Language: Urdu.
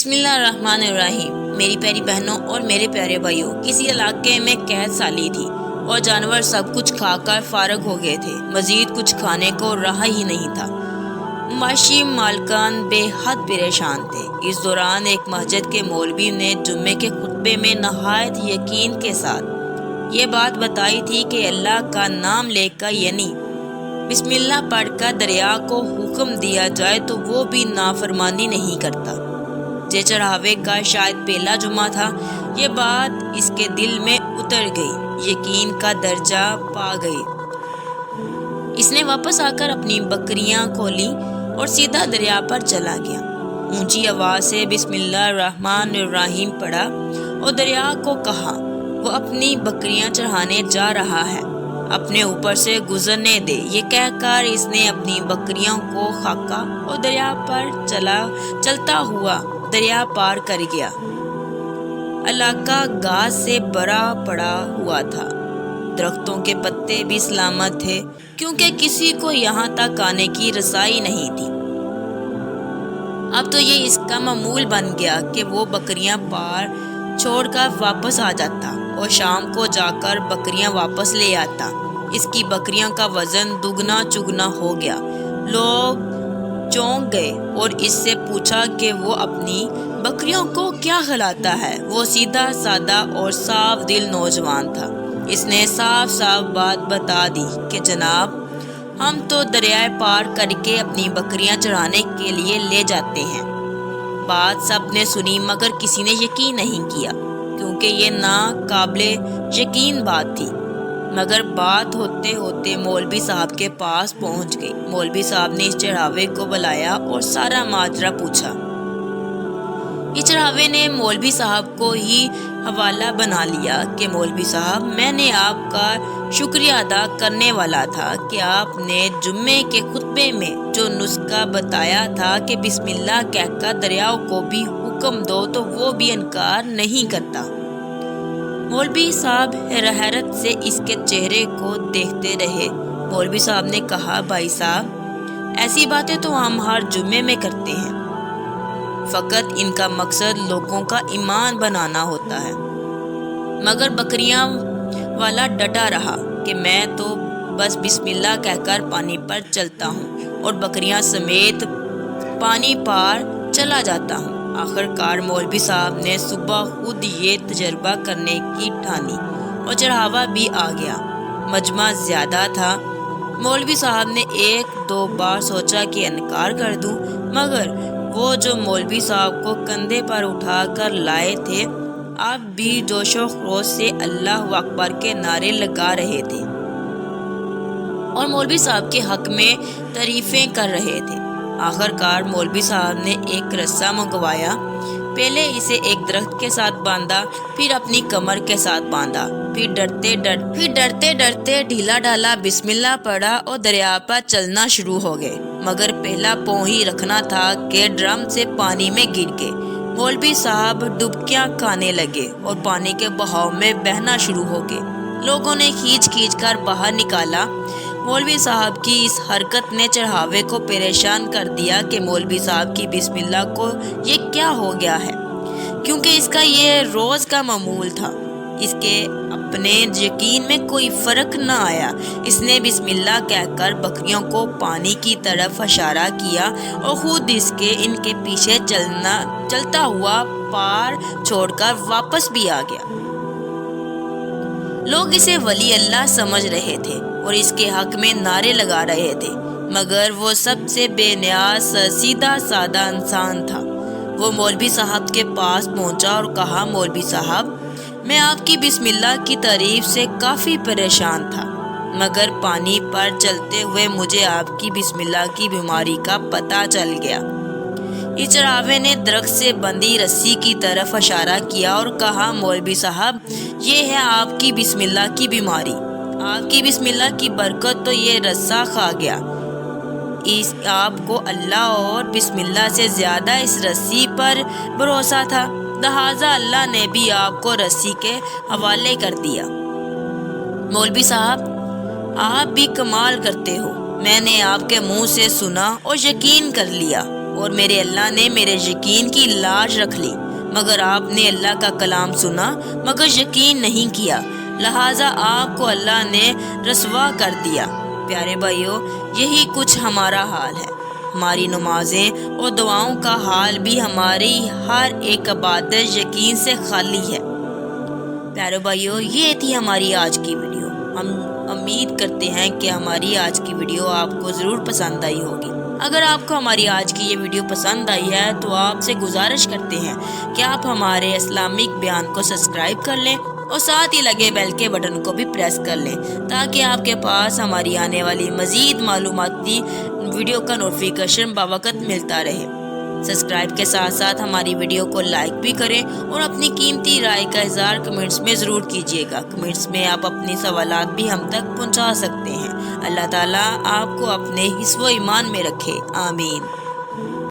بسم اللہ الرحمن الرحیم۔ میری پیاری بہنوں اور میرے پیارے بھائیوں، کسی علاقے میں قحط سالی تھی اور جانور سب کچھ کھا کر فارغ ہو گئے تھے، مزید کچھ کھانے کو رہا ہی نہیں تھا۔ معاشی مالکان بے حد پریشان تھے۔ اس دوران ایک مسجد کے مولوی نے جمعے کے خطبے میں نہایت یقین کے ساتھ یہ بات بتائی تھی کہ اللہ کا نام لے کر یعنی بسم اللہ پڑھ کر دریا کو حکم دیا جائے تو وہ بھی نافرمانی نہیں کرتا۔ یہ چڑھاوے کا شاید پہلا جمعہ تھا۔ یہ بات اس کے دل میں اتر گئی، یقین کا درجہ پا گئی۔ اس نے واپس آ کر اپنی بکریاں کھولیں اور سیدھا دریا پر چلا گیا۔ اونچی آواز سے بسم اللہ الرحمن الرحیم پڑھا اور دریا کو کہا وہ اپنی بکریاں چڑھانے جا رہا ہے، اپنے اوپر سے گزرنے دے۔ یہ کہہ کر اس نے اپنی بکریوں کو خاکا اور دریا پر چلتا ہوا دریا پار کر گیا۔ علاقہ گھاس سے بھرا پڑا ہوا تھا، درختوں کے پتے بھی سلامت تھے کیونکہ کسی کو یہاں تک آنے کی رسائی نہیں تھی۔ اب تو یہ اس کا معمول بن گیا کہ وہ بکریاں پار چھوڑ کر واپس آ جاتا اور شام کو جا کر بکریاں واپس لے آتا۔ اس کی بکریوں کا وزن دگنا چگنا ہو گیا۔ لوگ چونک گئے اور اس سے پوچھا کہ وہ اپنی بکریوں کو کیا کھلاتا ہے۔ وہ سیدھا سادہ اور صاف دل نوجوان تھا۔ اس نے صاف صاف بات بتا دی کہ جناب، ہم تو دریائے پار کر کے اپنی بکریاں چرانے کے لیے لے جاتے ہیں۔ بات سب نے سنی مگر کسی نے یقین نہیں کیا کیونکہ یہ ناقابل یقین بات تھی۔ مگر بات ہوتے ہوتے مولوی صاحب کے پاس پہنچ گئی۔ مولوی صاحب نے اس چڑھاوے کو بلایا اور سارا ماجرا پوچھا۔ اس چڑھاوے نے مولوی صاحب کو ہی حوالہ بنا لیا کہ مولوی صاحب، میں نے آپ کا شکریہ ادا کرنے والا تھا کہ آپ نے جمعے کے خطبے میں جو نسخہ بتایا تھا کہ بسم اللہ کہہ کر دریاؤ کو بھی حکم دو تو وہ بھی انکار نہیں کرتا۔ مولوی صاحب حیرت سے اس کے چہرے کو دیکھتے رہے۔ مولوی صاحب نے کہا، بھائی صاحب، ایسی باتیں تو ہم ہر جمعے میں کرتے ہیں، فقط ان کا مقصد لوگوں کا ایمان بنانا ہوتا ہے۔ مگر بکریاں والا ڈٹا رہا کہ میں تو بس بسم اللہ کہہ کر پانی پر چلتا ہوں اور بکریاں سمیت پانی پار چلا جاتا ہوں۔ آخر کار مولوی صاحب نے صبح خود یہ تجربہ کرنے کی ٹھانی اور چڑھاوا بھی آ گیا۔ مجمع زیادہ تھا۔ مولوی صاحب نے ایک دو بار سوچا کہ انکار کر دوں، مگر وہ جو مولوی صاحب کو کندھے پر اٹھا کر لائے تھے اب بھی جوش و خروش سے اللہ اکبر کے نعرے لگا رہے تھے اور مولوی صاحب کے حق میں تعریفیں کر رہے تھے۔ آخر کار مولوی صاحب نے ایک رسہ منگوایا، پہلے اسے ایک درخت کے ساتھ باندھا، پھر اپنی کمر کے ساتھ باندھا، پھر ڈرتے ڈرتے ڈھیلا ڈالا بسم اللہ پڑھا اور دریا پر چلنا شروع ہو گئے۔ مگر پہلا پاؤں ہی رکھنا تھا کہ ڈرم سے پانی میں گر گئے۔ مولوی صاحب ڈبکیاں کھانے لگے اور پانی کے بہاؤ میں بہنا شروع ہو گئے۔ لوگوں نے کھینچ کر باہر نکالا۔ مولوی صاحب کی اس حرکت نے چڑھاوے کو پریشان کر دیا کہ مولوی صاحب کی بسم اللہ کو یہ کیا ہو گیا ہے، کیونکہ اس کا یہ روز کا معمول تھا۔ اس کے اپنے یقین میں کوئی فرق نہ آیا۔ اس نے بسم اللہ کہہ کر بکریوں کو پانی کی طرف اشارہ کیا اور خود ان کے پیچھے چلتا ہوا پار چھوڑ کر واپس بھی آ گیا۔ لوگ اسے ولی اللہ سمجھ رہے تھے اور اس کے حق میں نعرے لگا رہے تھے، مگر وہ سب سے بے نیاز سیدھا سادہ انسان تھا۔ وہ مولوی صاحب کے پاس پہنچا اور کہا، مولوی صاحب، میں آپ کی بسم اللہ کی تعریف سے کافی پریشان تھا، مگر پانی پر چلتے ہوئے مجھے آپ کی بسم اللہ کی بیماری کا پتہ چل گیا۔ اس چڑھاوے نے درخت سے بندھی رسی کی طرف اشارہ کیا اور کہا، مولوی صاحب، یہ ہے آپ کی بسم اللہ کی بیماری۔ آپ کی بسم اللہ کی برکت تو یہ رسہ کھا گیا۔ آپ کو اللہ اور بسم اللہ سے زیادہ اس رسی پر بھروسہ تھا، لہٰذا اللہ نے بھی آپ کو رسی کے حوالے کر دیا۔ مولوی صاحب، آپ بھی کمال کرتے ہو، میں نے آپ کے منہ سے سنا اور یقین کر لیا۔ اور میرے اللہ نے میرے یقین کی لاش رکھ لی، مگر آپ نے اللہ کا کلام سنا مگر یقین نہیں کیا، لہٰذا آپ کو اللہ نے رسوا کر دیا۔ پیارے بھائیو، یہی کچھ ہمارا حال ہے۔ ہماری نمازیں اور دعاؤں کا حال بھی ہماری ہر ایک عبادت یقین سے خالی ہے۔ پیارے بھائیو، یہ تھی ہماری آج کی ویڈیو۔ ہم امید کرتے ہیں کہ ہماری آج کی ویڈیو آپ کو ضرور پسند آئی ہوگی۔ اگر آپ کو ہماری آج کی یہ ویڈیو پسند آئی ہے تو آپ سے گزارش کرتے ہیں کہ آپ ہمارے اسلامک بیان کو سبسکرائب کر لیں اور ساتھ ہی لگے بیل کے بٹن کو بھی پریس کر لیں تاکہ آپ کے پاس ہماری آنے والی مزید معلوماتی ویڈیو کا نوٹیفیکیشن بوقت ملتا رہے۔ سبسکرائب کے ساتھ ساتھ ہماری ویڈیو کو لائک بھی کریں اور اپنی قیمتی رائے کا اظہار کمنٹس میں ضرور کیجیے گا۔ کمنٹس میں آپ اپنی سوالات بھی ہم تک پہنچا سکتے ہیں۔ اللہ تعالیٰ آپ کو اپنے حفظ و ایمان میں رکھے، آمین۔